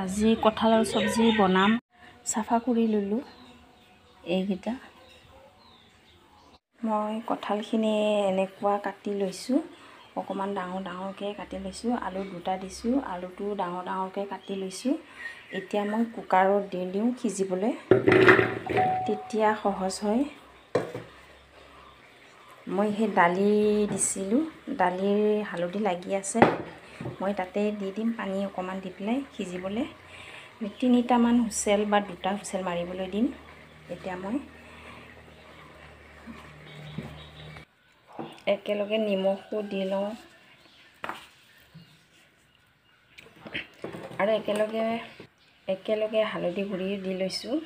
আজি কঁঠালৰ চব্জি বনাম। চাফা কৰি ললোঁ এইকেইটা। মই কঁঠালখিনি এনেকুৱা কাটি লৈছোঁ, অকণমান ডাঙৰ ডাঙৰকৈ কাটি লৈছোঁ। আলু দুটা দিছোঁ, আলুটো ডাঙৰ ডাঙৰকৈ কাটি লৈছোঁ। এতিয়া মই কুকাৰত দি দিওঁ সিজিবলৈ, তেতিয়া সহজ হয়। মই সেই দালি দিছিলোঁ, দালিৰ হালধি লাগি আছে, মই তাতে দি দিম পানী অকণমান দি পেলাই সিজিবলৈ। 3টামান হুইচেল বা 2টা হুইচেল মাৰিবলৈ দিম। এতিয়া মই একেলগে নিমখো দি লওঁ আৰু একেলগে হালধি গুড়ি দি লৈছোঁ।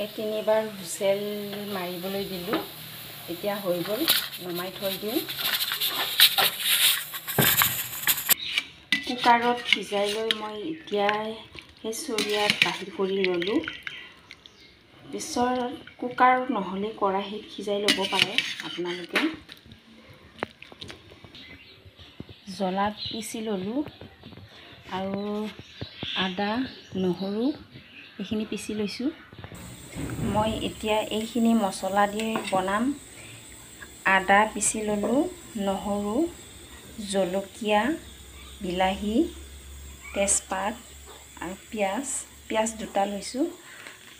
এই 3বাৰ হুইচেল মাৰিবলৈ দিলোঁ। এতিয়া হৈ গ'ল, নমাই থৈ দিওঁ। কুকাৰত সিজাই লৈ মই এতিয়া সেই চৰিয়াত বাহিৰ কৰি ল'লোঁ। পিছত কুকাৰ নহ'লে কেৰাহীত সিজাই ল'ব পাৰে আপোনালোকে। জ্বলা পিচি ল'লোঁ আৰু আদা নহৰু এইখিনি পিচি লৈছোঁ। মই এতিয়া এইখিনি মছলা দি বনাম। আদা পিচি ল'লোঁ, নহৰু, জলকীয়া, বিলাহী, তেজপাত আৰু পিঁয়াজ 2টা লৈছোঁ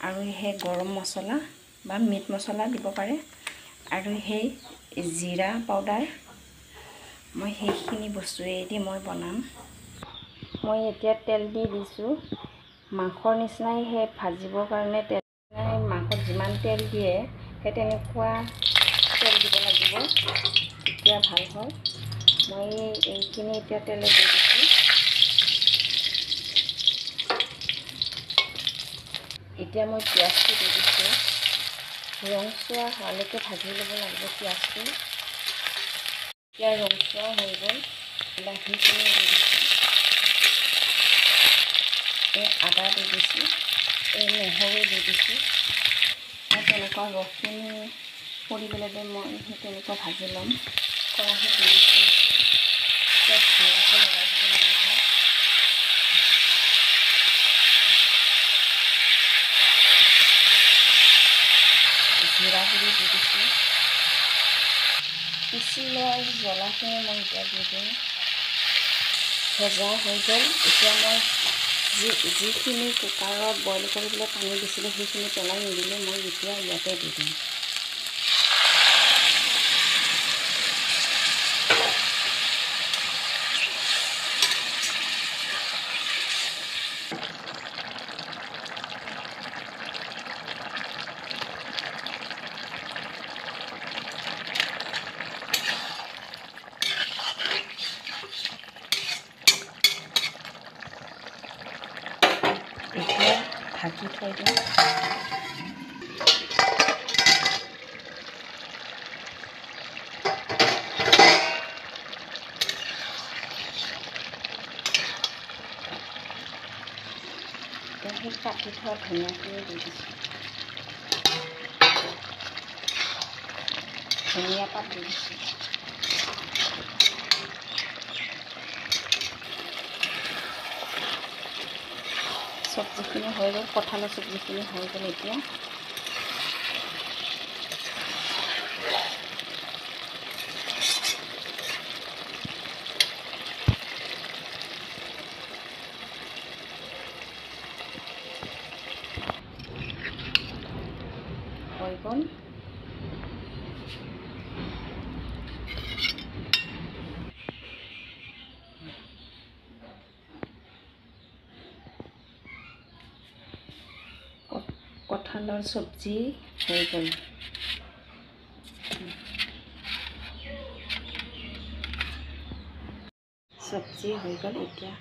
আৰু সেই গৰম মছলা বা মিট মছলা দিব পাৰে আৰু সেই জিৰা পাউডাৰ। মই সেইখিনি বস্তুৱেদি মই বনাম। মই এতিয়া তেল দি দিছোঁ। মাংসৰ নিচিনাই সেই ভাজিবৰ কাৰণে মাংসত যিমান তেল দিয়ে সেই তেনেকুৱা তেল দিব লাগিব, তেতিয়া ভাল হয়। মই এইখিনি এতিয়া তেলে দি দিছোঁ। এতিয়া মই পিঁয়াজটো দি দিছোঁ। ৰংচোৱা হোৱালৈকে ভাজি ল'ব লাগিব পিঁয়াজটো। এতিয়া ৰংচোৱা হৈ গ'ল। বিলাহীখিনি দি দিছোঁ, এই আদা দি দিছোঁ, এই নহৰু দি দিছোঁ। মই তেনেকুৱা ৰসখিনি পৰিবলৈ দি মই সেই তেনেকুৱা ভাজি ল'ম। কেৰাহীত দি দিছোঁ। এতিয়া ধুনীয়াকৈ লৰাই দিব লাগিব। জিৰা গুড়ি দি দিছোঁ। পিচি লোৱা জ্বলাখিনি মই এতিয়া দি দিম। ভজা হৈ গ'ল। এতিয়া মই যিখিনি কুকাৰত বইল কৰিবলৈ পানী দিছিলোঁ সেইখিনি পেলাই নিদিলোঁ, মই এতিয়া ইয়াতে দি দিম। এতিয়া ঢাকি থৈ দিম। সেই কাটি থোৱা ধনিয়াখিনি দি দিছোঁ। ধনিয়া পাত দি দিছোঁ। চব্জিখিনি হৈ গ'ল, কঁঠালৰ চব্জিখিনি হৈ গ'ল। এতিয়া হৈ গ'ল। কঁঠালৰ চব্জি হৈ গ'ল। চব্জি হৈ গ'ল এতিয়া।